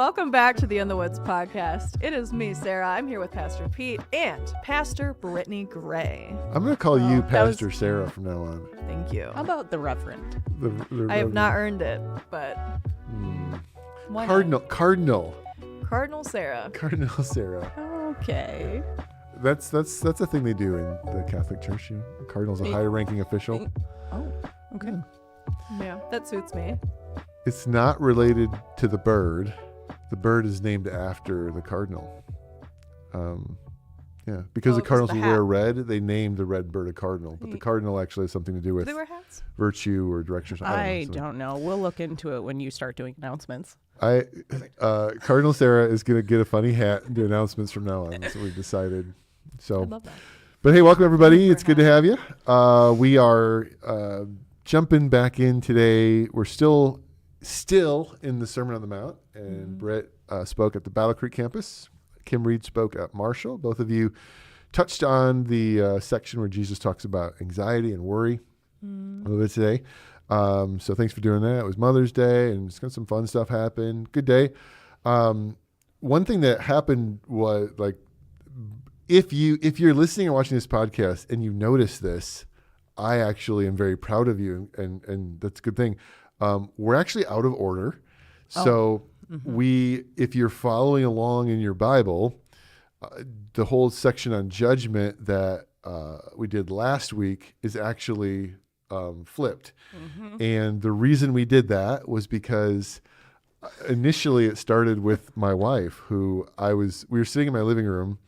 welcome back to the In the Woods podcast. It is me, Sarah. I'm here with Pastor Pete and Pastor Brittany Gray. I'm going to call you Pastor Sarah from now on. Thank you. How about the Reverend? I have not earned it, but why not? Cardinal Sarah. Cardinal Sarah. Okay. That's a thing they do in the Catholic Church. You know? The Cardinal's a high-ranking official. Oh, okay. Yeah, that suits me. It's not related to the bird. The bird is named after the cardinal. Because the cardinals will wear red, they named the red bird a cardinal. But the cardinal actually has something to do with they wear hats? Virtue or direction. I don't know. We'll look into it when you start doing announcements. Cardinal Sarah is going to get a funny hat and do announcements from now on. That's what we've decided. So, I love that. But hey, welcome everybody. It's good to have you. We are jumping back in today. We're still in the Sermon on the Mount, and Brett spoke at the Battle Creek campus. Kim Reed spoke at Marshall. Both of you touched on the section where Jesus talks about anxiety and worry a little bit today. So thanks for doing that. It was Mother's Day, and it's got some fun stuff happen. Good day. One thing that happened was, like, if you're listening or watching this podcast and you notice this, I actually am very proud of you, and that's a good thing. We're actually out of order. So if you're following along in your Bible, the whole section on judgment that we did last week is actually flipped. And the reason we did that was because initially it started with my wife, who we were sitting in my living room,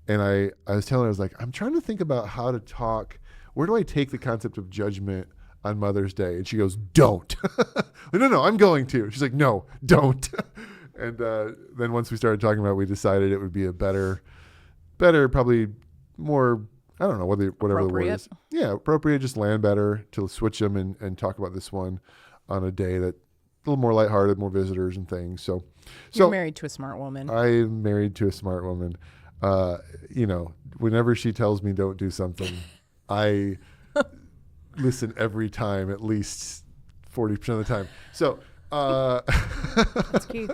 and I was telling her, I was like, I'm trying to think about how to talk. Where do I take the concept of judgment on Mother's Day? And she goes, don't. No, I'm going to. She's like, no, don't. And then once we started talking about it, we decided it would be a better, probably more, I don't know, whatever the word is. Yeah, appropriate, just land better to switch them and talk about this one on a day that a little more lighthearted, more visitors and things. So You're married to a smart woman. I'm married to a smart woman. Whenever she tells me don't do something, I listen every time, at least 40% of the time. So That's key.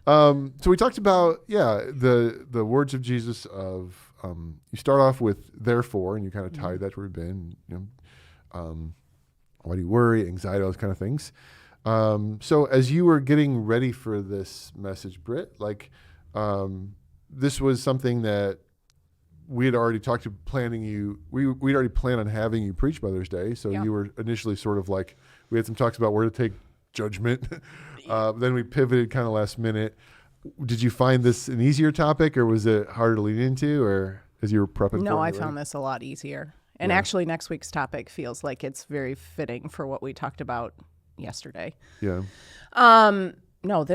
So we talked about the words of Jesus of you start off with therefore, and you kind of tied that to where we've been. Why do you worry, anxiety, those kind of things. So as you were getting ready for this message, Britt, this was something that we had already talked to planning you. We'd already planned on having you preach Mother's Day. So you were initially sort of like, we had some talks about where to take judgment. Then we pivoted kind of last minute. Did you find this an easier topic, or was it harder to lean into, or as you were prepping? No, I found this a lot easier. And actually next week's topic feels like it's very fitting for what we talked about yesterday. Yeah. No,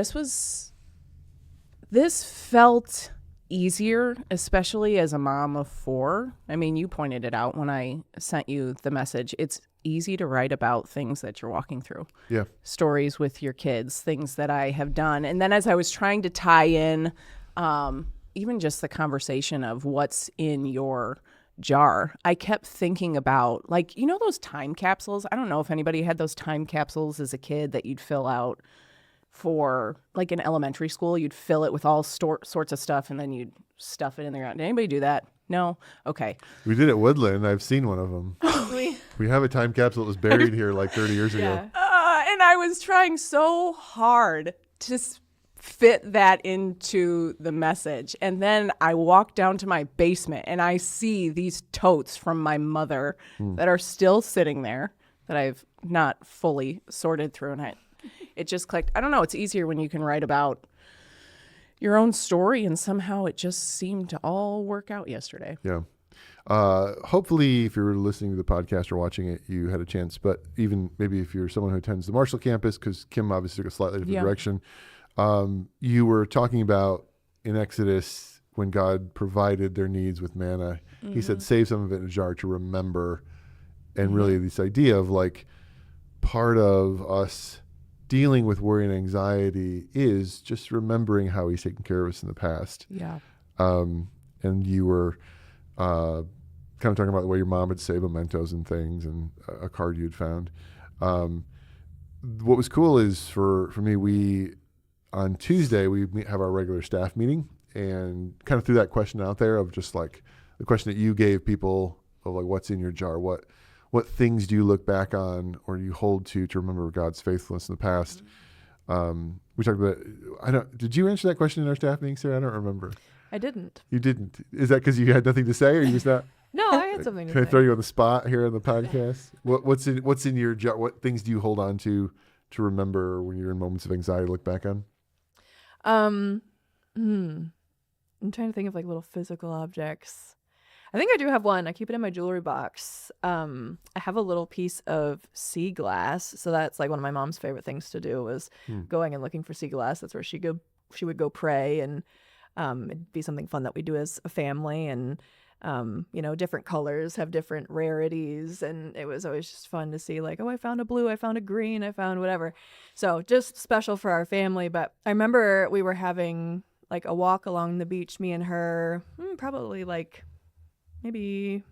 this felt easier, especially as a mom of 4. I mean, you pointed it out when I sent you the message. It's easy to write about things that you're walking through. Yeah. Stories with your kids, things that I have done. And then as I was trying to tie in even just the conversation of what's in your jar, I kept thinking about, those time capsules. I don't know if anybody had those time capsules as a kid that you'd fill out for, like, in elementary school. You'd fill it with all sorts of stuff, and then you'd stuff it in there. Did anybody do that? No? Okay. We did at Woodland. I've seen one of them. We have a time capsule that was buried here like 30 years ago. And I was trying so hard to fit that into the message. And then I walk down to my basement, and I see these totes from my mother that are still sitting there that I've not fully sorted through. And it just clicked. I don't know. It's easier when you can write about your own story, and somehow it just seemed to all work out yesterday. Yeah. Hopefully, if you're listening to the podcast or watching it, you had a chance. But even maybe if you're someone who attends the Marshall campus, because Kim obviously took a slightly different direction, you were talking about in Exodus when God provided their needs with manna. He said, save some of it in a jar to remember. And really this idea of, like, part of us dealing with worry and anxiety is just remembering how he's taken care of us in the past. Yeah. And you were kind of talking about the way your mom would say mementos and things, and a card you'd found. What was cool is for me, on Tuesday, we have our regular staff meeting, and kind of threw that question out there of just like the question that you gave people of like, what's in your jar? What things do you look back on or you hold to remember God's faithfulness in the past? We talked about, did you answer that question in our staff meeting, Sarah? I don't remember. I didn't. You didn't. Is that because you had nothing to say, or you just not? No, I had something to say. Can I throw you on the spot here on the podcast? What's in your jar? What things do you hold on to remember when you're in moments of anxiety, look back on? I'm trying to think of like little physical objects. I think I do have one. I keep it in my jewelry box. I have a little piece of sea glass. So that's like one of my mom's favorite things to do was going and looking for sea glass. That's where she would go pray, and it'd be something fun that we do as a family. And different colors have different rarities, and it was always just fun to see like, oh, I found a blue, I found a green, I found whatever. So just special for our family. But I remember we were having like a walk along the beach, me and her, probably like maybe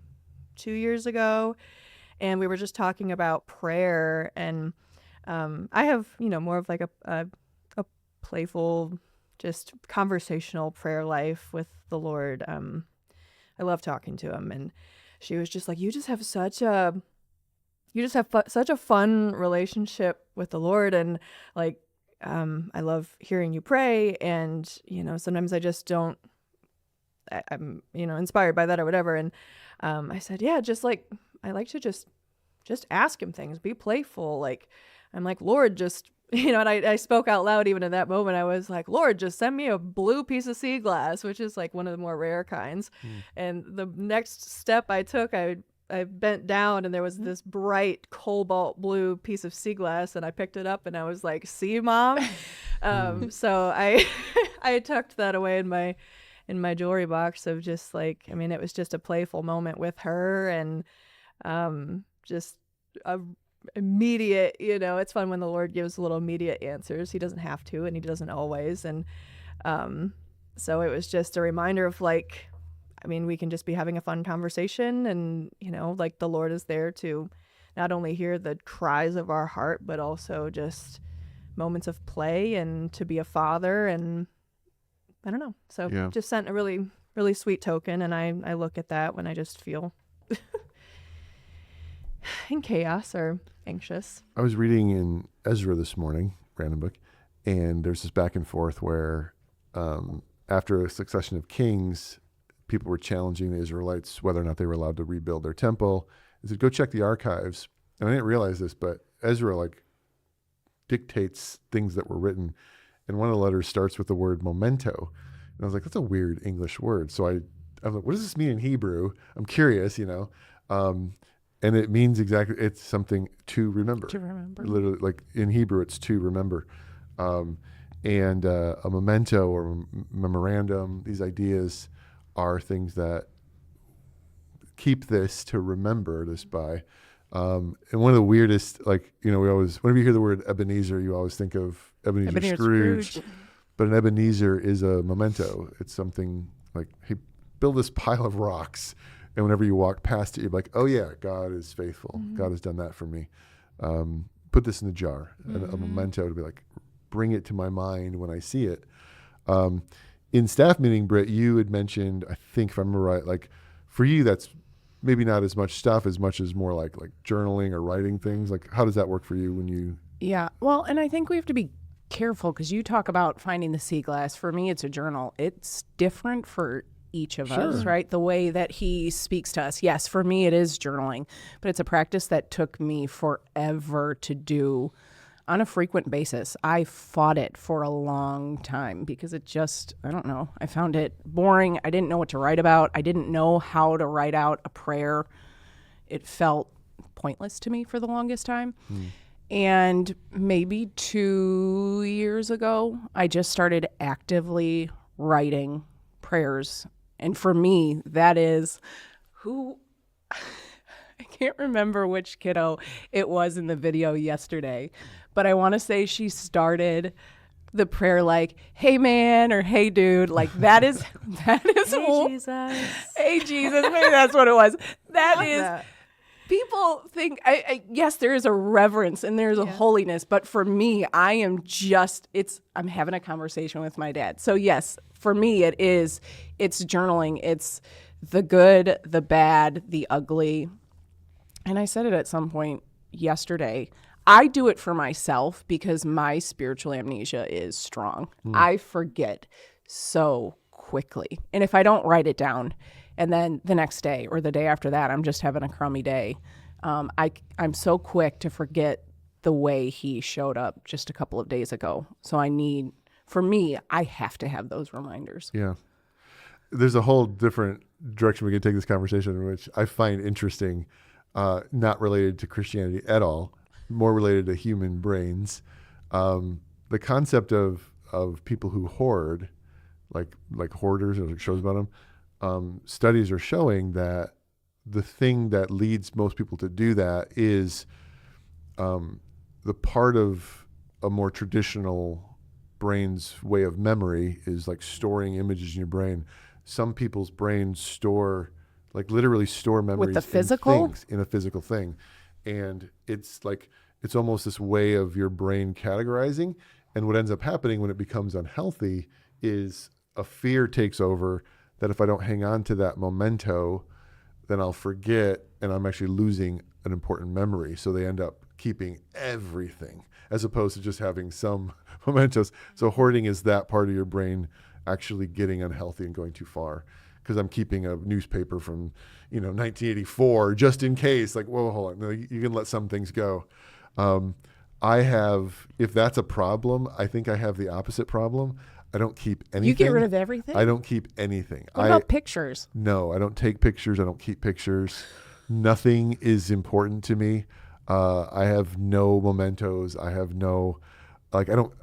2 years ago, and we were just talking about prayer. And I have more of like a playful, just conversational prayer life with the Lord. I love talking to him, and she was just like, you just have such a fun relationship with the Lord, and like I love hearing you pray, and sometimes I just don't, I'm inspired by that or whatever. And I said, yeah, just like I like to just ask him things, be playful. Like I'm like, Lord, just and I spoke out loud even in that moment. I was like, Lord, just send me a blue piece of sea glass, which is like one of the more rare kinds. And the next step I took, I bent down, and there was this bright cobalt blue piece of sea glass, and I picked it up, and I was like, see, Mom? So I tucked that away in my jewelry box of just like, it was just a playful moment with her, and just a immediate, it's fun when the Lord gives little immediate answers. He doesn't have to, and he doesn't always. And so it was just a reminder of like, we can just be having a fun conversation, and like the Lord is there to not only hear the cries of our heart, but also just moments of play, and to be a father. And I don't know, so just sent a really, really sweet token, and I look at that when I just feel in chaos or anxious. I was reading in Ezra this morning, random book, and there's this back and forth where after a succession of kings, people were challenging the Israelites whether or not they were allowed to rebuild their temple. They said, go check the archives. And I didn't realize this, but Ezra like dictates things that were written. And one of the letters starts with the word memento. And I was like, that's a weird English word. So I'm like, what does this mean in Hebrew? I'm curious, and it means it's something to remember. To remember. Literally, like in Hebrew, it's to remember. And a memento or memorandum, these ideas are things that keep this to remember this by. And one of the weirdest, like, we always, whenever you hear the word Ebenezer, you always think of Ebenezer Scrooge. But an Ebenezer is a memento. It's something like, hey, build this pile of rocks. And whenever you walk past it, you're like, oh, yeah, God is faithful. Mm-hmm. God has done that for me. Put this in the jar, a memento to be like, bring it to my mind when I see it. In staff meeting, Britt, you had mentioned, I think if I remember right, like for you, that's maybe not as much stuff as much as more like journaling or writing things. Like, how does that work for you when you? Yeah, well, and I think we have to be careful because you talk about finding the sea glass. For me, it's a journal. It's different for each of us, right? The way that he speaks to us. Yes, for me, it is journaling, but it's a practice that took me forever to do on a frequent basis. I fought it for a long time because it just, I don't know, I found it boring. I didn't know what to write about. I didn't know how to write out a prayer. It felt pointless to me for the longest time. And maybe 2 years ago, I just started actively writing prayers. And for me, that is I can't remember which kiddo it was in the video yesterday, but I want to say she started the prayer like, hey man, or hey dude, like that is hey Jesus. Hey Jesus, maybe that's what it was. That People think, yes, there is a reverence and there's a holiness, but for me, I'm having a conversation with my dad. So yes, for me, it's journaling. It's the good, the bad, the ugly. And I said it at some point yesterday. I do it for myself because my spiritual amnesia is strong. I forget so quickly. And if I don't write it down, and then the next day or the day after that, I'm just having a crummy day, I'm so quick to forget the way he showed up just a couple of days ago. So I have to have those reminders. Yeah. There's a whole different direction we can take this conversation in, which I find interesting, not related to Christianity at all, more related to human brains. The concept of people who hoard, like hoarders, or shows about them, studies are showing that the thing that leads most people to do that is the part of a more traditional brain's way of memory is like storing images in your brain. Some people's brains literally store memories With the physical? in a physical thing. And it's almost this way of your brain categorizing. And what ends up happening when it becomes unhealthy is a fear takes over that if I don't hang on to that memento, then I'll forget and I'm actually losing an important memory. So they end up keeping everything as opposed to just having some mementos. So hoarding is that part of your brain actually getting unhealthy and going too far. Because I'm keeping a newspaper from, 1984 just in case. Like, whoa, hold on. No, you can let some things go. If that's a problem, I think I have the opposite problem. I don't keep anything. You get rid of everything? I don't keep anything. What about pictures? No, I don't take pictures. I don't keep pictures. Nothing is important to me. I have no mementos. I have no,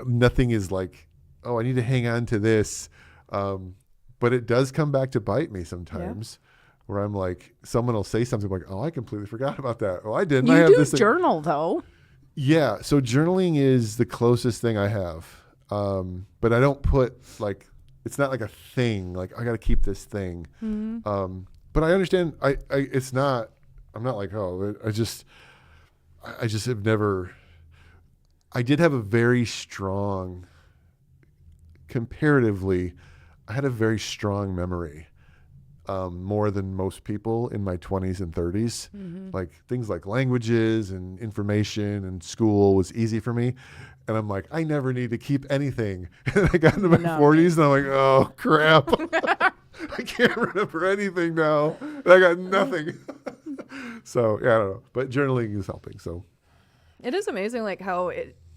nothing is like, oh, I need to hang on to this. But it does come back to bite me sometimes where I'm like, someone will say something like, oh, I completely forgot about that. Oh, I didn't. I have this thing. Journal though. Yeah. So journaling is the closest thing I have. But I don't put it's not like a thing, like I got to keep this thing. Mm-hmm. But I understand I'm not like, oh, I just have never, I did have a very strong, comparatively, I had a very strong memory, more than most people in my 20s and 30s. Mm-hmm. Like things like languages and information and school was easy for me. And I'm like, I never need to keep anything. And I got into my 40s and I'm like, oh, crap. I can't remember anything now. I got nothing. So, yeah, I don't know. But journaling is helping. So it is amazing, like how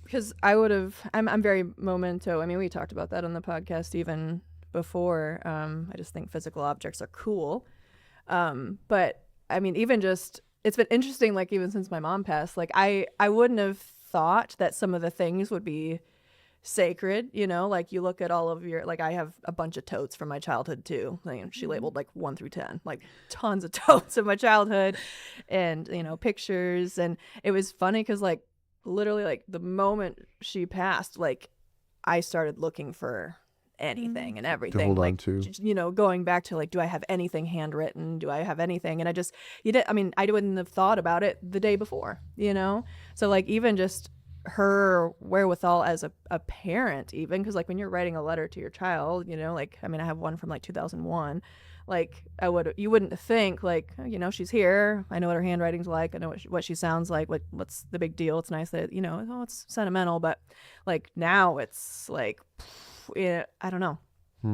because I'm very memento. I mean, we talked about that on the podcast even before. I just think physical objects are cool. But I mean, even just, it's been interesting, like even since my mom passed, like I wouldn't have thought that some of the things would be sacred, like you look at all of your, like I have a bunch of totes from my childhood too. Like, she labeled like 1 through 10, like tons of totes of my childhood and, pictures. And it was funny because like literally like the moment she passed, like I started looking for anything and everything to hold like, on to, going back to like, do I have anything handwritten? Do I have anything? And I wouldn't have thought about it the day before, So like even just her wherewithal as a parent, even because like when you're writing a letter to your child, like, I have one from like 2001, like you wouldn't think like, she's here. I know what her handwriting's like. I know what she sounds like. What's the big deal? It's nice that, it's sentimental, but like now it's like, I don't know.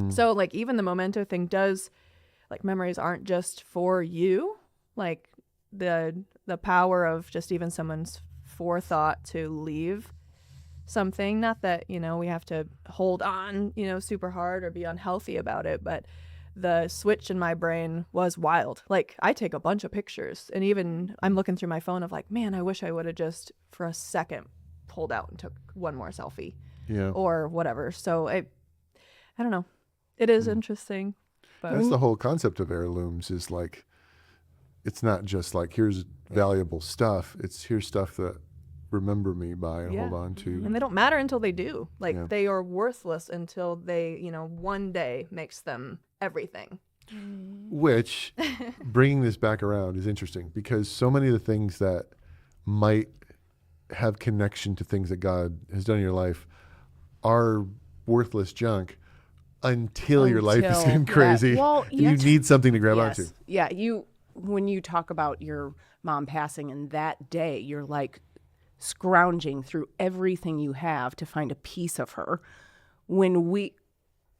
So like even the memento thing does, like memories aren't just for you, like the power of just even someone's forethought to leave something, not that we have to hold on super hard or be unhealthy about it, but the switch in my brain was wild. Like I take a bunch of pictures and even I'm looking through my phone of like, man, I wish I would have just for a second pulled out and took one more selfie. Yeah. Or whatever. So I don't know. It is interesting. But that's the whole concept of heirlooms is like, it's not just like, here's valuable stuff. It's here's stuff that remember me by and hold on to. And they don't matter until they do. Like they are worthless until they, one day makes them everything. Which, bringing this back around is interesting because so many of the things that might have connection to things that God has done in your life are worthless junk until your life is getting crazy. Well, and you need something to grab onto. yes. Yeah, when you talk about your mom passing and that day, you're like scrounging through everything you have to find a piece of her.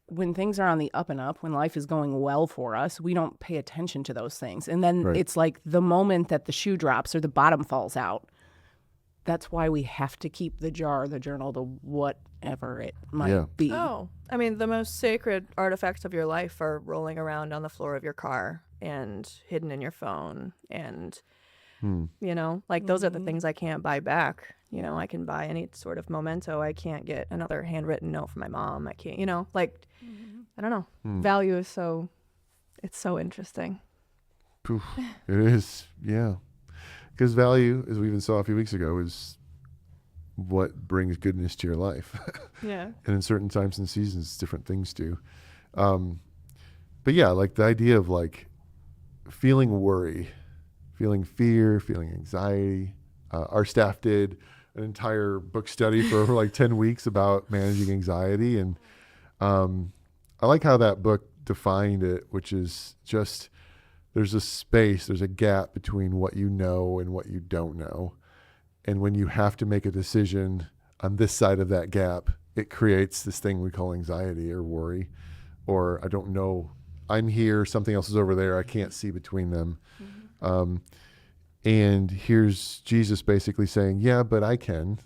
When things are on the up and up, when life is going well for us, we don't pay attention to those things. And then Right. it's like the moment that the shoe drops or the bottom falls out, that's why we have to keep the jar, the journal, the whatever it might be. Oh, I mean, the most sacred artifacts of your life are rolling around on the floor of your car and hidden in your phone. And, you know, like those are the things I can't buy back. You know, I can buy any sort of memento. I can't get another handwritten note from my mom. I can't, you know, like, I don't know. Value is it's so interesting. Poof. It is, yeah. Because value, as we even saw a few weeks ago, is what brings goodness to your life. Yeah. And in certain times and seasons, different things do. But yeah, like the idea of like feeling worry, feeling fear, feeling anxiety. Our staff did an entire book study for like 10 weeks about managing anxiety. And I like how that book defined it, which is just there's a space, there's a gap between what you know and what you don't know. And when you have to make a decision on this side of that gap, it creates this thing we call anxiety or worry, or I don't know, I'm here, something else is over there, I can't see between them. And here's Jesus basically saying, yeah, but I can,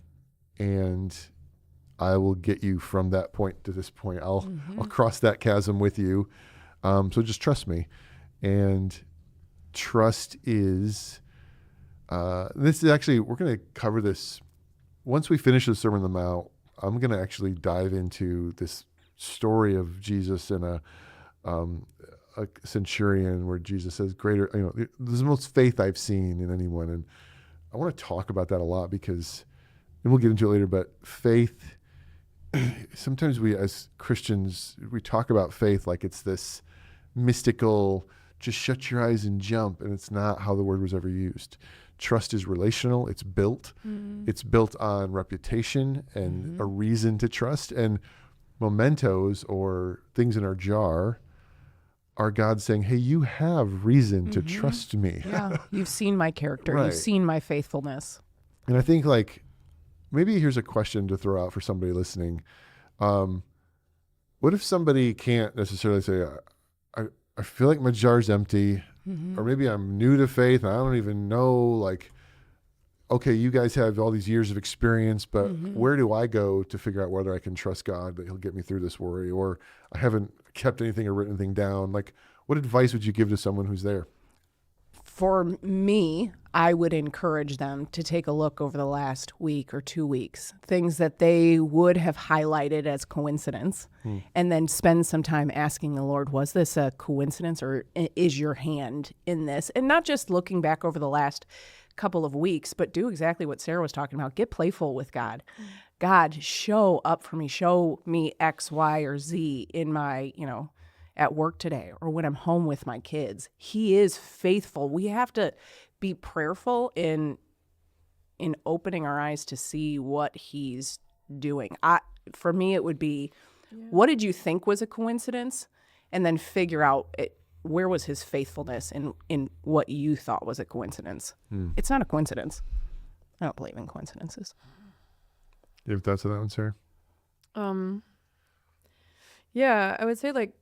and I will get you from that point to this point. I'll cross that chasm with you. So just trust me. And trust is, this is actually, we're going to cover this. Once we finish the Sermon on the Mount, I'm going to actually dive into this story of Jesus and a centurion where Jesus says greater, you know, this is the most faith I've seen in anyone. And I want to talk about that a lot because, and we'll get into it later, but faith, sometimes we as Christians, we talk about faith like it's this mystical, just shut your eyes and jump. And it's not how the word was ever used. Trust is relational. It's built. It's built on reputation and a reason to trust. And mementos, or things in our jar, are God saying, hey, you have reason to trust me. Yeah, you've seen my character. Right. You've seen my faithfulness. And I think like, maybe here's a question to throw out for somebody listening. What if somebody can't necessarily say, I feel like my jar's empty, or maybe I'm new to faith and I don't even know, like, okay, you guys have all these years of experience, but where do I go to figure out whether I can trust God that he'll get me through this worry, or I haven't kept anything or written anything down? Like, what advice would you give to someone who's there? For me, I would encourage them to take a look over the last week or 2 weeks, things that they would have highlighted as coincidence, and then spend some time asking the Lord, was this a coincidence or is your hand in this? And not just looking back over the last couple of weeks, but do exactly what Sarah was talking about. Get playful with God. God, show up for me. Show me X, Y, or Z in my, at work today or when I'm home with my kids. He is faithful. We have to be prayerful in opening our eyes to see what he's doing. For me, it would be, what did you think was a coincidence? And then figure out where was his faithfulness in what you thought was a coincidence. It's not a coincidence. I don't believe in coincidences. You have thoughts on that one, Sarah? Yeah, I would say like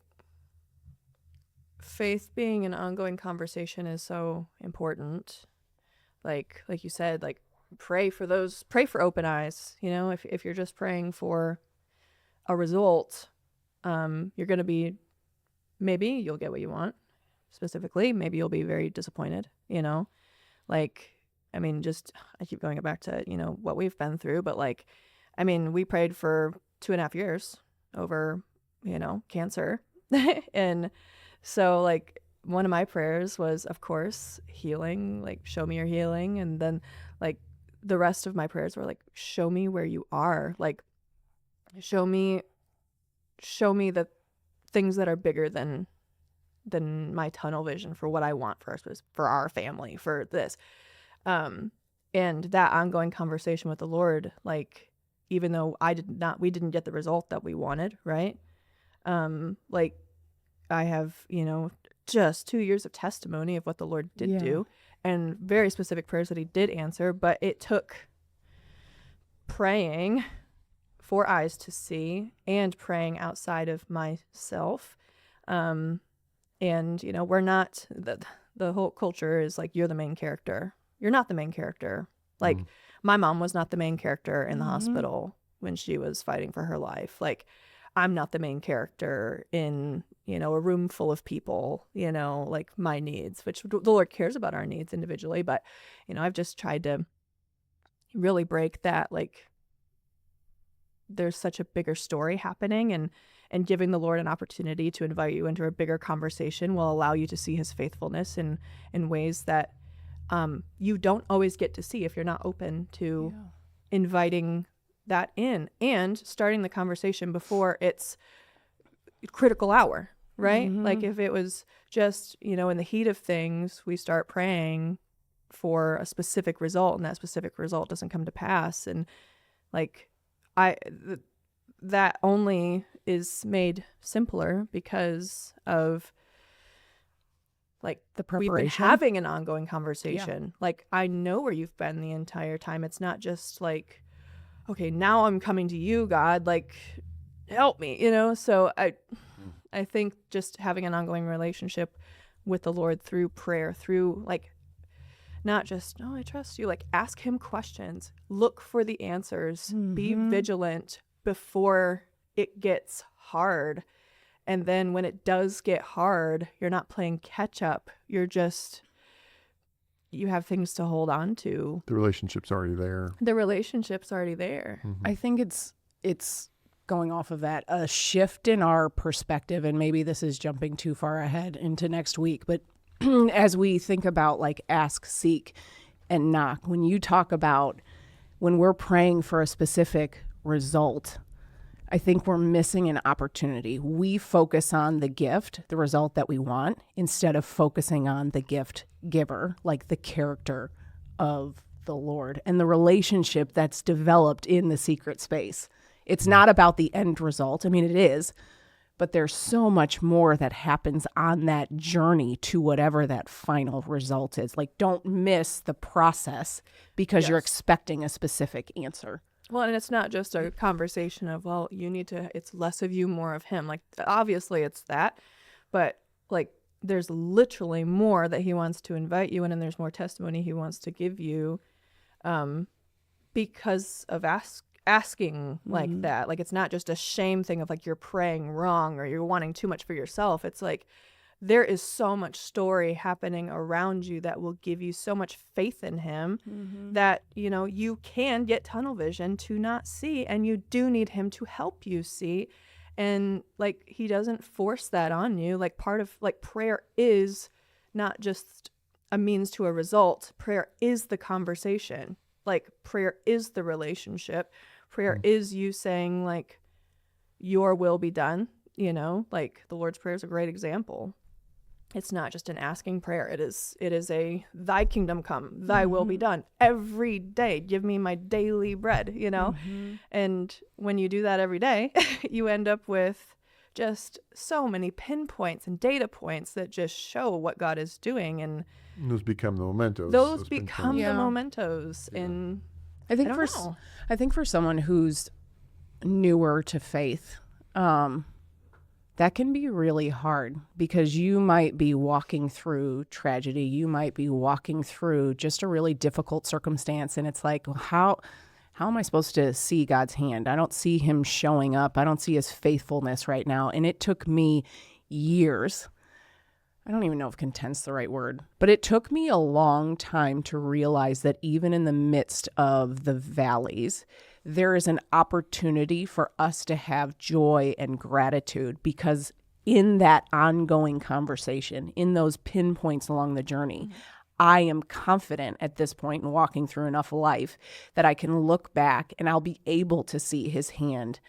faith being an ongoing conversation is so important. Like you said, like pray for open eyes. If you're just praying for a result, you're going to be, maybe you'll get what you want specifically. Maybe you'll be very disappointed, like, I mean, I keep going back to, what we've been through, but like, I mean, we prayed for 2.5 years over, cancer. And so like one of my prayers was, of course, healing, like show me your healing. And then like the rest of my prayers were like, show me where you are, like show me the things that are bigger than than my tunnel vision for what I want for our family, for this. And that ongoing conversation with the Lord, like, even though we didn't get the result that we wanted, right? Like, I have, just 2 years of testimony of what the Lord did do, and very specific prayers that he did answer, but it took praying for eyes to see and praying outside of myself. And, we're not, the whole culture is like, you're the main character. You're not the main character. Like, my mom was not the main character in the hospital when she was fighting for her life. Like, I'm not the main character in, a room full of people, like my needs, which the Lord cares about our needs individually. But, I've just tried to really break that, like, there's such a bigger story happening, and giving the Lord an opportunity to invite you into a bigger conversation will allow you to see his faithfulness in ways that you don't always get to see if you're not open to inviting that in and starting the conversation before it's critical hour, right? Like, if it was just, in the heat of things, we start praying for a specific result and that specific result doesn't come to pass. And like, that only is made simpler because of, like, The we've been preparation. having an ongoing conversation. Like, I know where you've been the entire time. It's not just like, okay, now I'm coming to you, God, like, help me, So I think just having an ongoing relationship with the Lord through prayer, through, like, not just, I trust you, like, ask him questions, look for the answers, be vigilant before it gets hard. And then when it does get hard, you're not playing catch up. You have things to hold on to. The relationship's already there. The relationship's already there. I think it's going off of that, a shift in our perspective, and maybe this is jumping too far ahead into next week, but as we think about, like, ask, seek, and knock, when you talk about when we're praying for a specific result, I think we're missing an opportunity. We focus on the gift, the result that we want, instead of focusing on the gift giver, like the character of the Lord and the relationship that's developed in the secret space. It's not about the end result. I mean, it is, but there's so much more that happens on that journey to whatever that final result is. Like, don't miss the process because you're expecting a specific answer. Well, and it's not just a conversation of, well, it's less of you, more of him. Like, obviously it's that, but, like, there's literally more that he wants to invite you in, and there's more testimony he wants to give you because of asking like that. Like, it's not just a shame thing of, like, you're praying wrong or you're wanting too much for yourself. It's like, there is so much story happening around you that will give you so much faith in him that, you can get tunnel vision to not see, and you do need him to help you see. And, like, he doesn't force that on you. Like, part of, like, prayer is not just a means to a result. Prayer is the conversation. Like, prayer is the relationship. Prayer is you saying, like, your will be done, like, the Lord's Prayer is a great example. It's not just an asking prayer. It is a thy kingdom come, thy will be done. Every day, give me my daily bread, And when you do that every day, you end up with just so many pinpoints and data points that just show what God is doing. And those become the mementos. Those become pinpoints. the mementos. And I think for someone who's newer to faith, that can be really hard because you might be walking through tragedy. You might be walking through just a really difficult circumstance. And it's like, how am I supposed to see God's hand? I don't see him showing up. I don't see his faithfulness right now. And it took me years. I don't even know if content's the right word, but it took me a long time to realize that even in the midst of the valleys, there is an opportunity for us to have joy and gratitude, because in that ongoing conversation, in those pinpoints along the journey, I am confident at this point in walking through enough life that I can look back and I'll be able to see his hand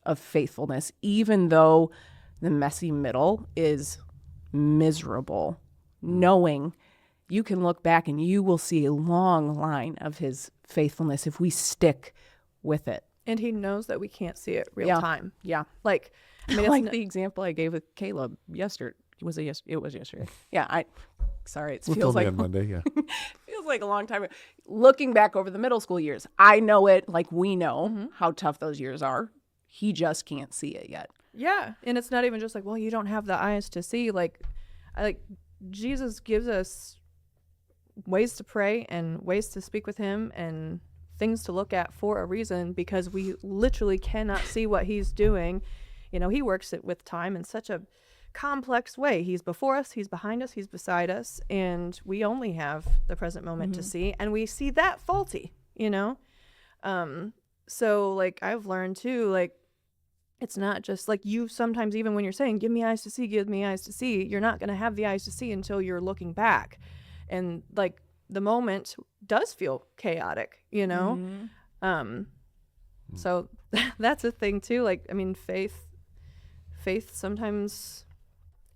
of faithfulness, even though the messy middle is miserable, knowing you can look back and you will see a long line of his faithfulness if we stick with it. And he knows that we can't see it real time. Yeah. Like, I mean, it's Like the example I gave with Caleb yesterday. It was yesterday. Yeah. Sorry. It We'll feels film like on Monday. Yeah. feels like a long time ago. Looking back over the middle school years, I know it like we know how tough those years are. He just can't see it yet. Yeah. And it's not even just like, well, you don't have the eyes to see. Like Jesus gives us ways to pray and ways to speak with him and things to look at for a reason, because we literally cannot see what he's doing. You know, he works it with time in such a complex way. He's before us, he's behind us, he's beside us, and we only have the present moment to see, and we see that faulty, you know? So like I've learned too, like it's not just like you sometimes, even when you're saying, give me eyes to see, you're not going to have the eyes to see until you're looking back. And like the moment does feel chaotic, you know? So that's a thing too. Like, I mean, faith sometimes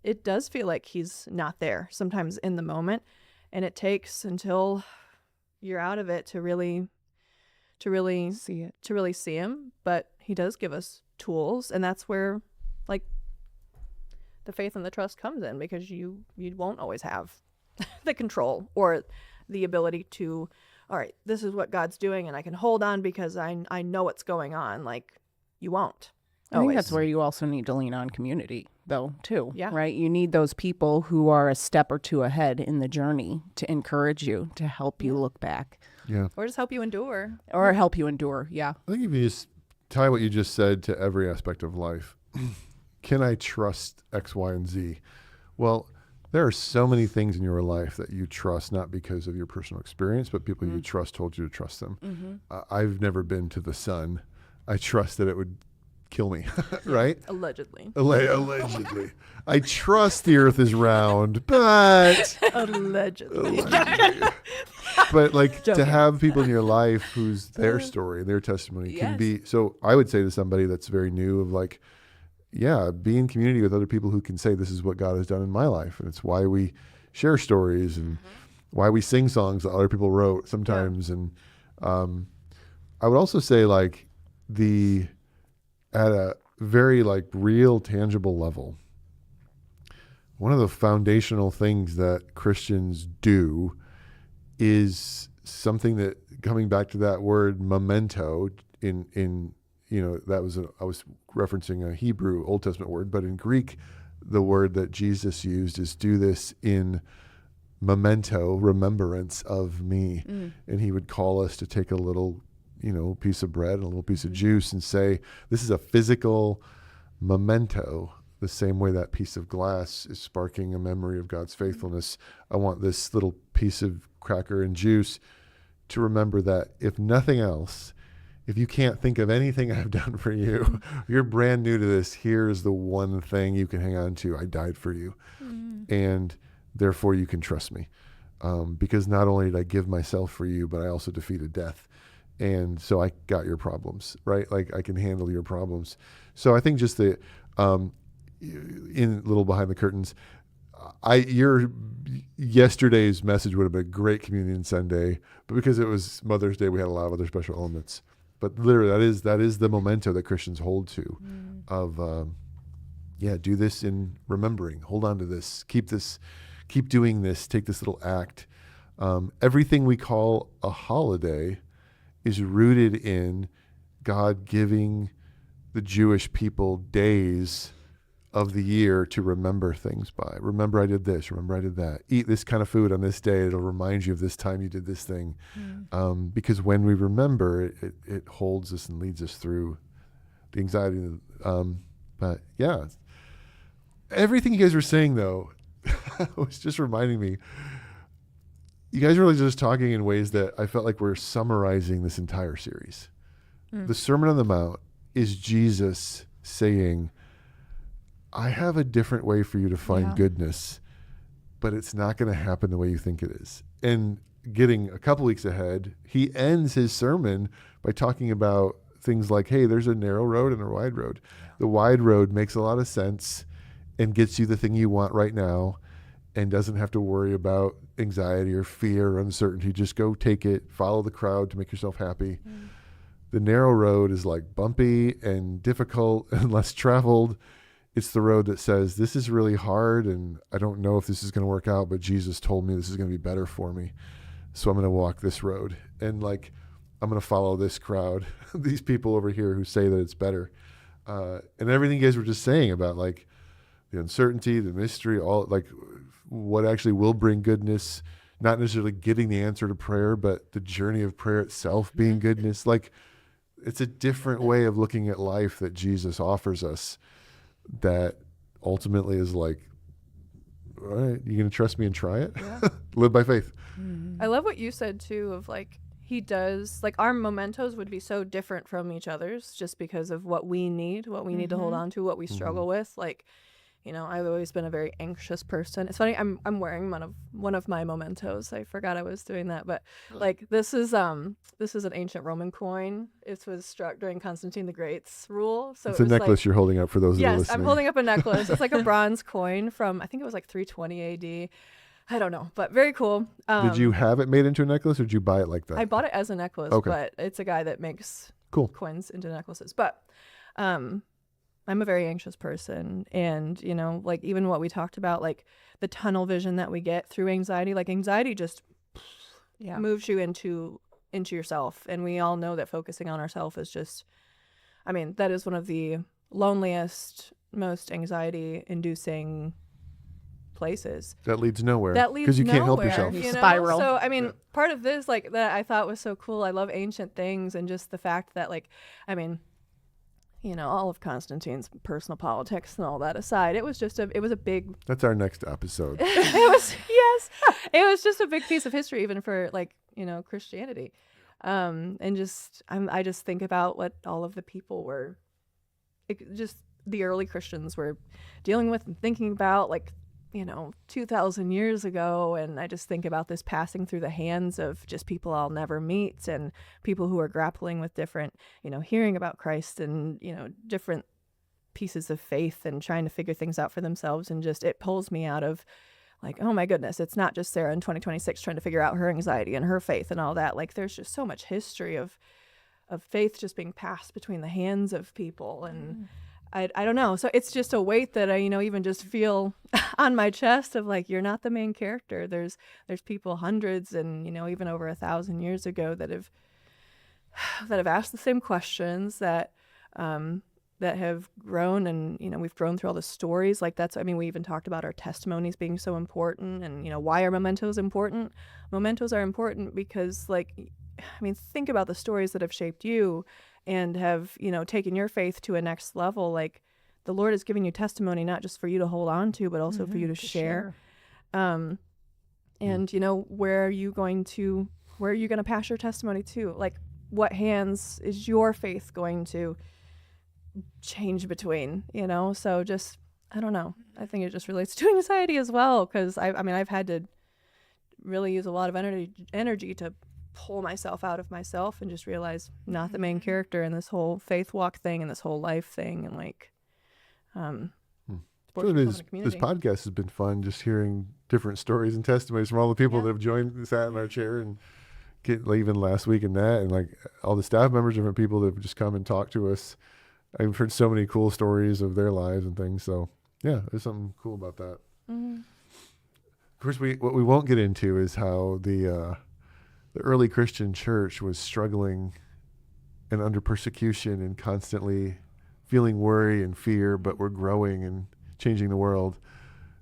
it does feel like he's not there sometimes in the moment, and it takes until you're out of it to really see him. But he does give us tools, and that's where like the faith and the trust comes in, because you won't always have the control or the ability to, all right, this is what God's doing and I can hold on because I know what's going on. Like, you won't. I think that's where you also need to lean on community, though, too. Yeah. Right? You need those people who are a step or two ahead in the journey to encourage you, to help you look back. Yeah. Or just help you endure. Or help you endure. Yeah. I think if you just tie what you just said to every aspect of life, can I trust X, Y, and Z? Well, there are so many things in your life that you trust, not because of your personal experience, but people you trust told you to trust them. I've never been to the sun. I trust that it would kill me, right? Allegedly. Allegedly. I trust the earth is round, but... Allegedly. But like Joking. to have people in your life whose their story, their testimony can be... So I would say to somebody that's very new of like, yeah, be in community with other people who can say, this is what God has done in my life. And it's why we share stories and why we sing songs that other people wrote sometimes. And I would also say like at a very like real, tangible level, one of the foundational things that Christians do is something that, coming back to that word memento in you know, I was referencing a Hebrew Old Testament word, but in Greek, the word that Jesus used is do this in memento, remembrance of me. And he would call us to take a little, you know, piece of bread and a little piece of juice and say, this is a physical memento, the same way that piece of glass is sparking a memory of God's faithfulness. I want this little piece of cracker and juice to remember that, if nothing else, if you can't think of anything I've done for you, you're brand new to this, here's the one thing you can hang on to. I died for you. And therefore you can trust me. Because not only did I give myself for you, but I also defeated death. And so I got your problems, right? Like I can handle your problems. So I think just the, in little behind the curtains, your yesterday's message would have been a great Communion Sunday, but because it was Mother's Day, we had a lot of other special elements. But literally, that is the memento that Christians hold to, of do this in remembering. Hold on to this. Keep doing this. Take this little act. Everything we call a holiday is rooted in God giving the Jewish people days of the year to remember things by. Remember I did this, remember I did that. Eat this kind of food on this day, it'll remind you of this time you did this thing. Because when we remember, it holds us and leads us through the anxiety. But yeah, everything you guys were saying though, was just reminding me, you guys were really just talking in ways that I felt like we're summarizing this entire series. The Sermon on the Mount is Jesus saying, I have a different way for you to find goodness, but it's not going to happen the way you think it is. And getting a couple weeks ahead, he ends his sermon by talking about things like, hey, there's a narrow road and a wide road. The wide road makes a lot of sense and gets you the thing you want right now and doesn't have to worry about anxiety or fear or uncertainty. Just go take it, follow the crowd to make yourself happy. The narrow road is like bumpy and difficult and less traveled. It's the road that says, this is really hard and I don't know if this is going to work out, but Jesus told me this is going to be better for me. So I'm going to walk this road. And like, I'm going to follow this crowd, these people over here who say that it's better. And everything you guys were just saying about like the uncertainty, the mystery, all like what actually will bring goodness, not necessarily getting the answer to prayer, but the journey of prayer itself being goodness. Like it's a different way of looking at life that Jesus offers us that ultimately is like, all right, you going to trust me and try it? Yeah. Live by faith. I love what you said too of like, he does, like our mementos would be so different from each other's just because of what we need to hold on to, what we struggle with. Like, you know, I've always been a very anxious person. It's funny, I'm wearing one of my mementos. I forgot I was doing that, but like this is an ancient Roman coin. It was struck during Constantine the Great's rule. So It's it a was necklace like, you're holding up for those that are yes, listening. I'm holding up a necklace. It's like a bronze coin from I think it was like 320 AD. I don't know, but very cool. Did you have it made into a necklace or did you buy it like that? I bought it as a necklace, Okay. but it's a guy that makes Cool. coins into necklaces. But I'm a very anxious person, and you know, like even what we talked about, like the tunnel vision that we get through anxiety, like anxiety just moves you into yourself, and we all know that focusing on ourselves is just, I mean, that is one of the loneliest, most anxiety inducing places. That leads nowhere. That leads because you can't help nowhere, yourself. you know? Spiral. So I mean, part of this like that I thought was so cool. I love ancient things and just the fact that like, I mean, you know, all of Constantine's personal politics and all that aside, it was a big That's our next episode. it was just a big piece of history even for like, you know, Christianity. And just I just think about what all of the people were just the early Christians were dealing with and thinking about, like, you know, 2,000 years ago. And I just think about this passing through the hands of just people I'll never meet and people who are grappling with different, you know, hearing about Christ and, you know, different pieces of faith and trying to figure things out for themselves. And just, it pulls me out of like, oh my goodness, it's not just Sarah in 2026 trying to figure out her anxiety and her faith and all that. Like, there's just so much history of faith just being passed between the hands of people. And I don't know. So it's just a weight that I, you know, even just feel on my chest of like, you're not the main character. There's people hundreds and, you know, even over 1,000 years ago that have asked the same questions that have grown. And, you know, we've grown through all the stories. Like that's, I mean, we even talked about our testimonies being so important and, you know, why are mementos important? Mementos are important because, like, I mean, think about the stories that have shaped you and have, you know, taken your faith to a next level. Like, the Lord is giving you testimony, not just for you to hold on to, but also for you to share. And, you know, where are you going to pass your testimony to? Like, what hands is your faith going to change between, you know? So just, I don't know. I think it just relates to anxiety as well. Cause I mean, I've had to really use a lot of energy to pull myself out of myself and just realize not the main character in this whole faith walk thing and this whole life thing. And like, So this podcast has been fun, just hearing different stories and testimonies from all the people that have joined, sat in our chair, and even last week and that, and like all the staff members, different people that have just come and talked to us. I've heard so many cool stories of their lives and things. So yeah, there's something cool about that. Of course, what we won't get into is how the early Christian church was struggling and under persecution and constantly feeling worry and fear, but were growing and changing the world.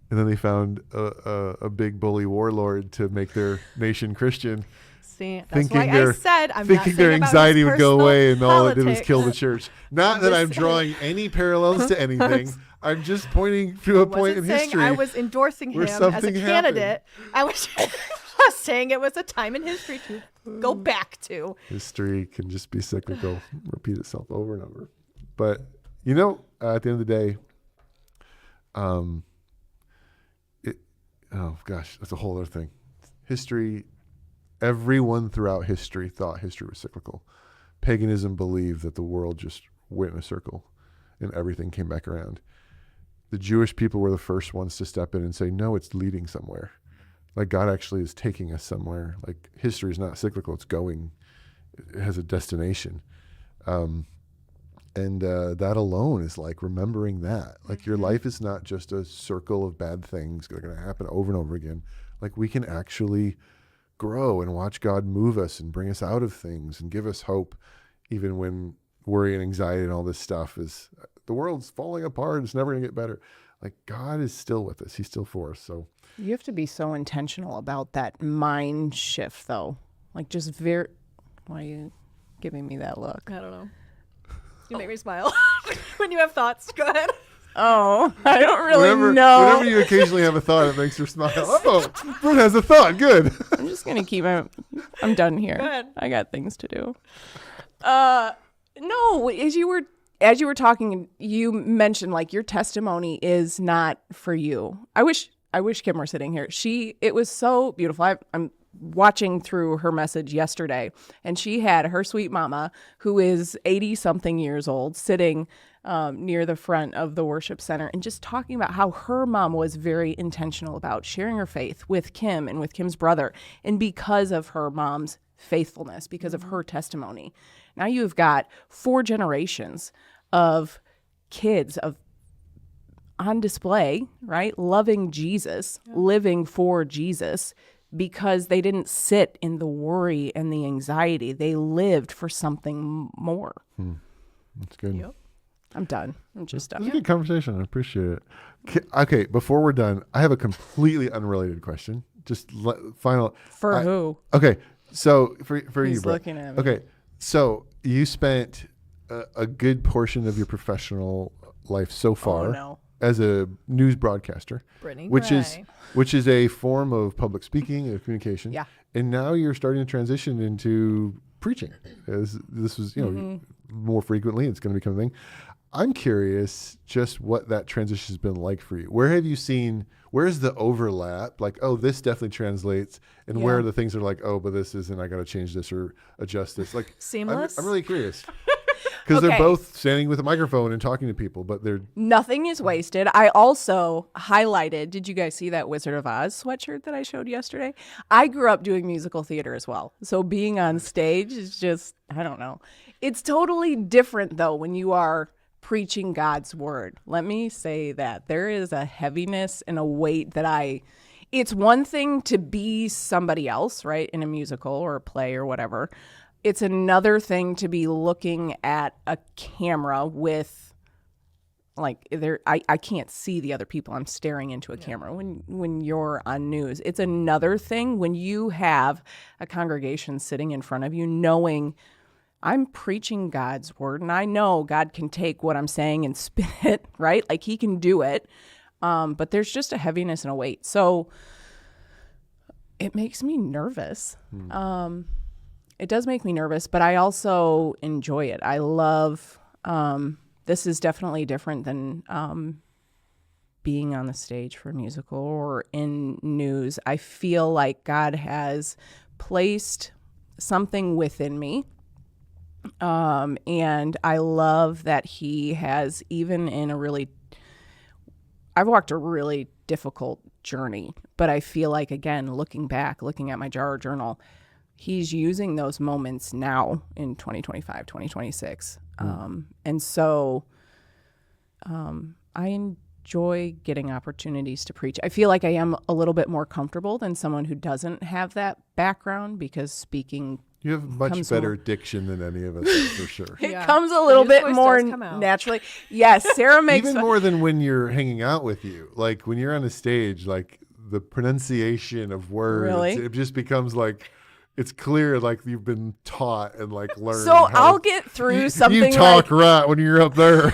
And then they found a big bully warlord to make their nation Christian. See, that's why I said I'm thinking not their saying anxiety about would go away, and all it did was politics. kill the church. Not that I'm drawing any parallels to anything. I'm just pointing to a point in history. I was endorsing him where as a something candidate. I was saying it was a time in history to go back to. History can just be cyclical, repeat itself over and over. But, you know, at the end of the day, oh gosh, that's a whole other thing. History, everyone throughout history thought history was cyclical. Paganism believed that the world just went in a circle and everything came back around. the Jewish people were the first ones to step in and say, no, it's leading somewhere. Like God actually is taking us somewhere. Like history is not cyclical. It's going, it has a destination. And that alone is like remembering that. Like your life is not just a circle of bad things that are going to happen over and over again. Like we can actually grow and watch God move us and bring us out of things and give us hope, even when worry and anxiety and all this stuff is, the world's falling apart. It's never going to get better. Like God is still with us. He's still for us. So You have to be so intentional about that mind shift, though. Like just very. Why are you giving me that look? I don't know. You make me smile when you have thoughts. Go ahead. Oh, I don't really know. Whenever you occasionally have a thought, it makes her smile. Oh, Brett has a thought. Good. I'm just gonna keep my. I'm done here. Go ahead. I got things to do. No, as you were talking, you mentioned like your testimony is not for you. I wish Kim were sitting here. It was so beautiful. I'm watching through her message yesterday, and she had her sweet mama, who is 80 something years old, sitting near the front of the worship center and just talking about how her mom was very intentional about sharing her faith with Kim and with Kim's brother. And because of her mom's faithfulness, because of her testimony, now you've got 4 generations of kids on display, right? Loving Jesus, living for Jesus, because they didn't sit in the worry and the anxiety. They lived for something more. That's good. Yep. I'm done. I'm just It was done. a good conversation. I appreciate it. Okay, before we're done, I have a completely unrelated question. Just final. For who? Okay, so for you, He's Brett. looking at me. Okay, so you spent a good portion of your professional life so far Oh, no. as a news broadcaster, Brittany which Gray. is a form of public speaking and communication. Yeah. And now you're starting to transition into preaching. As this was, more frequently, it's going to become a thing. I'm curious just what that transition has been like for you. Where's the overlap? Like, oh, this definitely translates. And where are the things that are like, oh, but this isn't, I got to change this or adjust this. Like, Seamless? I'm really curious. Because they're both standing with a microphone and talking to people, but they're... Nothing is wasted. I also highlighted, did you guys see that Wizard of Oz sweatshirt that I showed yesterday? I grew up doing musical theater as well. So being on stage is just, I don't know. It's totally different, though, when you are preaching God's word. Let me say that. There is a heaviness and a weight that it's one thing to be somebody else, right, in a musical or a play or whatever. It's another thing to be looking at a camera with, like, I can't see the other people. I'm staring into a camera when you're on news. It's another thing when you have a congregation sitting in front of you knowing I'm preaching God's word, and I know God can take what I'm saying and spin it, right? Like he can do it. But there's just a heaviness and a weight. So it makes me nervous. It does make me nervous, but I also enjoy it. I love, this is definitely different than being on the stage for a musical or in news. I feel like God has placed something within me. And I love that he has, even in I've walked a really difficult journey, but I feel like, again, looking back, looking at my jar journal, he's using those moments now in 2025, 2026. And so I enjoy getting opportunities to preach. I feel like I am a little bit more comfortable than someone who doesn't have that background, because speaking You have much better diction than any of us, for sure. it comes a little His bit voice more does come out. naturally. Yes, Sarah makes Even more than when you're hanging out with you. Like when you're on a stage, like the pronunciation of words, Really? it just becomes like, it's clear like you've been taught and like learned. So I'll get through something You talk like right when you're up there.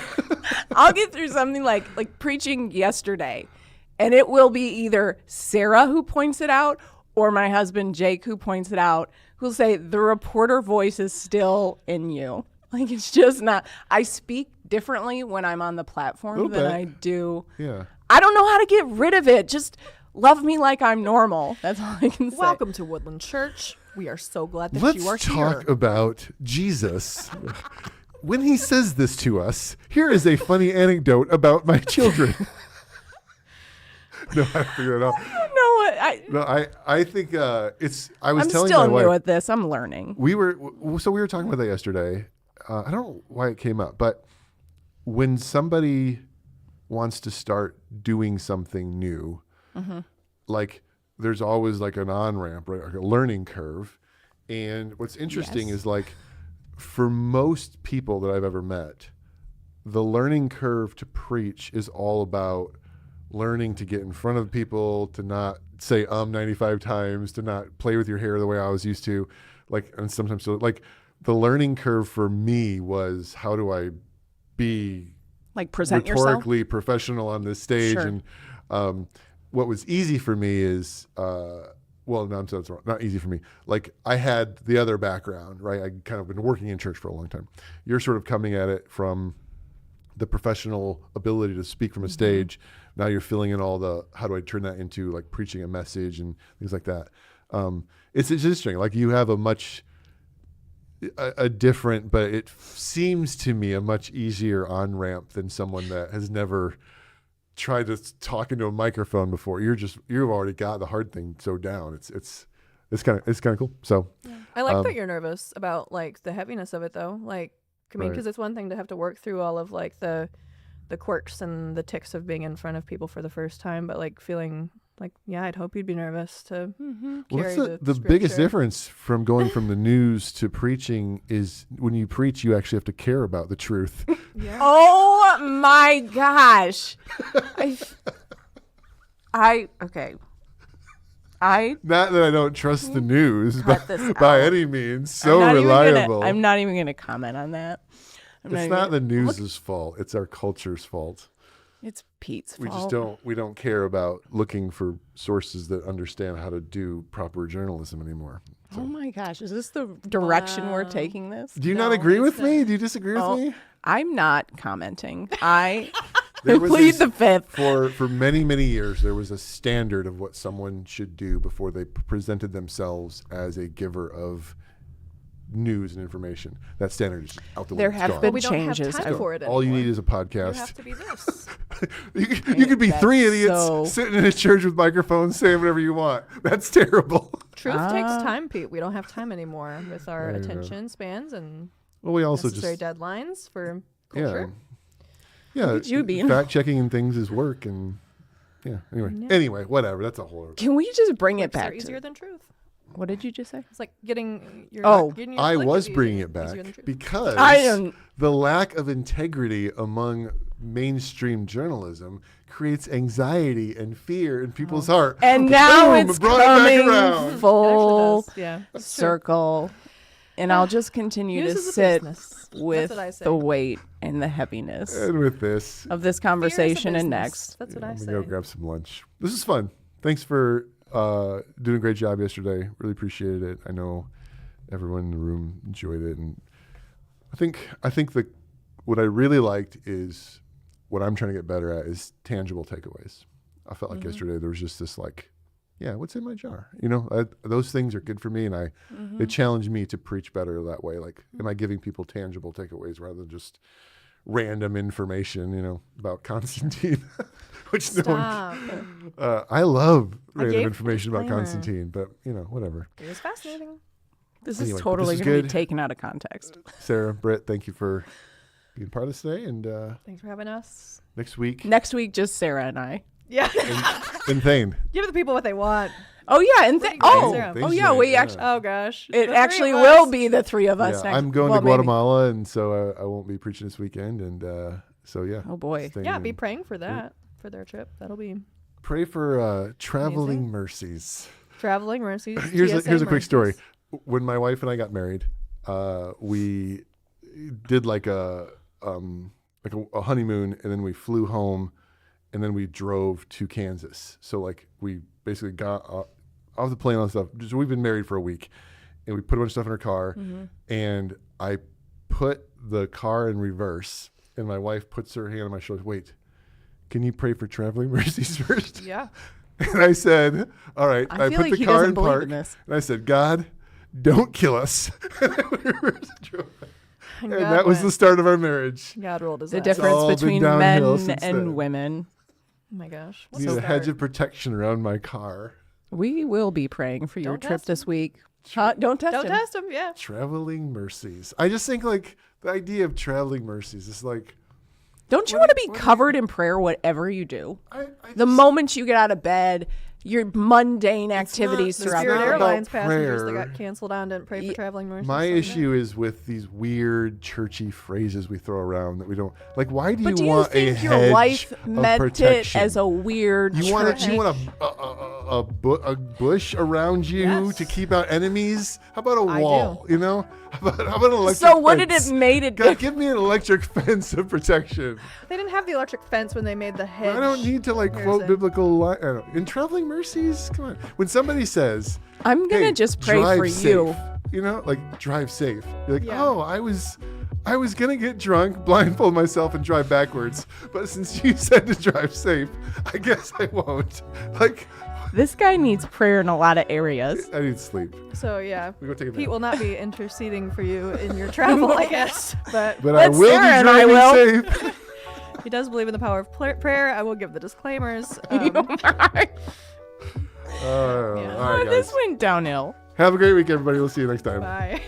I'll get through something like preaching yesterday, and it will be either Sarah who points it out or my husband Jake who points it out, who'll say the reporter voice is still in you. Like it's just not. I speak differently when I'm on the platform Little than bit. I do. Yeah. I don't know how to get rid of it. Just love me like I'm normal. That's all I can say. Welcome to Woodland Church. We are so glad that Let's you are talk here. about Jesus. when he says this to us, here is a funny anecdote about my children. No, I figured it out. I don't know what No, I think it's. I was I'm telling still my new wife. at this. I'm learning. We were talking about that yesterday. I don't know why it came up, but when somebody wants to start doing something new, like there's always like an on-ramp, right? Like a learning curve. And what's interesting is like for most people that I've ever met, the learning curve to preach is all about learning to get in front of people, to not say 95 times, to not play with your hair the way I was used to. Like, and sometimes like the learning curve for me was how do I be Like present yourself. rhetorically professional on this stage. Sure. And what was easy for me is, well, no, I'm sorry, that's wrong. Not easy for me. Like I had the other background, right? I kind of been working in church for a long time. You're sort of coming at it from the professional ability to speak from a stage. Now you're filling in all the, how do I turn that into like preaching a message and things like that. It's interesting. Like you have a different, but it seems to me a much easier on-ramp than someone that has never tried to talk into a microphone before. You've already got the hard thing so down. It's kind of cool. So I like that you're nervous about like the heaviness of it though. Like, I mean, Right. because it's one thing to have to work through all of like the quirks and the tics of being in front of people for the first time, but like feeling like, yeah, I'd hope you'd be nervous to well, carry that's the biggest scripture. difference from going from the news to preaching is when you preach, you actually have to care about the truth. Yeah. Oh my gosh. Okay. Not that I don't trust the news Cut this by out. any means. So reliable. I'm not even going to comment on that. It's not the news's fault. It's our culture's fault. It's Pete's We fault. just don't care about looking for sources that understand how to do proper journalism anymore. Oh my gosh. Is this the direction we're taking this? Do you not No, agree with it's me? Do you disagree with me? I'm not commenting. I There was plead this- the fifth. For many, many years, there was a standard of what someone should do before they presented themselves as a giver of news and information. That standard is out the There window. have It's gone. been we don't have changes. time for it All you anymore. need is a You podcast. have to be this. You could be That's three idiots so- sitting in a church with microphones saying whatever you want. That's terrible. Truth takes time, Pete. We don't have time anymore with our There you go. attention spans and Well, we also necessary just deadlines for yeah, culture. yeah. at you being- Fact checking and things is work, and yeah. Anyway, whatever. That's a whole. Can we just bring it Clicks are back easier to than truth. what did you just say? It's like getting your getting your I click was is bringing easier- it back easier than truth. because I am- the lack of integrity among mainstream journalism creates anxiety and fear in people's heart. And now Boom, it's brought it back coming around. It full actually does. Yeah. It's true. circle. And I'll just continue News to is a sit business. with That's what I say. the weight and the heaviness And with this, of this Fear is a conversation and business. next. That's what I'm I gonna say. go grab some lunch. This is fun. Thanks for doing a great job yesterday. Really appreciated it. I know everyone in the room enjoyed it, and I think the what I really liked is what I'm trying to get better at is tangible takeaways. I felt like yesterday there was just this like, yeah, what's in my jar? Those things are good for me, and they challenge me to preach better that way. Like, am I giving people tangible takeaways rather than just random information, about Constantine, which no one. Stop. I love I random gave information about disclaimer. Constantine, but whatever. It was fascinating. This Anyway, is but totally this is going to good. be taken out of context. Sarah, Britt, thank you for being part of this today, and Thanks for having us. next week, Next week, just Sarah and I. Yeah. and Thane. Give the people what they want. Oh yeah, and Pretty great, oh Sarah. yeah, we Yeah. actually Oh gosh. it The three actually of will us. be the three of us Yeah, next. I'm going well, to maybe. Guatemala, and so I won't be preaching this weekend, and so yeah. Oh boy. staying Yeah, in. be praying for that for their trip. That'll be Pray for traveling Amazing. mercies. traveling mercies. Here's TSA a quick story. mercies. When my wife and I got married, we did like a honeymoon, and then we flew home, and then we drove to Kansas. So like we basically got off the plane and stuff. So we've been married for a week, and we put a bunch of stuff in our car, and I put the car in reverse, and my wife puts her hand on my shoulder. Wait, can you pray for traveling mercies first? Yeah. And I said, all right. I feel put like the he car doesn't in believe park, in this. and I said, God, don't kill us. And that was the start of our marriage. God rolled his The eyes. difference all been between downhill men since and then. women. Oh my gosh. Need a hedge of protection around my car. We will be praying for your Don't trip test this week. Don't test Don't him. test him. Yeah. Traveling mercies. I just think like the idea of traveling mercies is like Don't you want to be covered in prayer whatever you do? The just- moment you get out of bed, your mundane activities not- throughout Spirit the day. about Airlines passengers that prayer. got canceled on didn't pray for traveling mercies. my so issue is with these weird churchy phrases we throw around that we don't like. Why do But do you you want a think your hedge wife of meant it protection? as a weird You want churchy- a bush around you Yes. to keep out enemies? How about a I wall? You know, how about an electric So what did fence? it made it God, different? give me an electric fence of protection. They didn't have the electric fence when they made the hedge. I don't need to like quote comparison. biblical in traveling mercies. Come on, when somebody says, I'm gonna "Hey, just pray drive for safe," you. you know, like drive safe. You're like, Yeah. oh, I was gonna get drunk, blindfold myself, and drive backwards. But since you said to drive safe, I guess I won't. Like, This guy needs prayer in a lot of areas. I need sleep. So yeah, We go take a Pete nap. will not be interceding for you in your travel, I guess. But But I But will Sarah be and I driving will. safe. he does believe in the power of prayer. I will give the disclaimers. All right, Yeah. guys. This went downhill. Have a great week, everybody. We'll see you next time. Bye.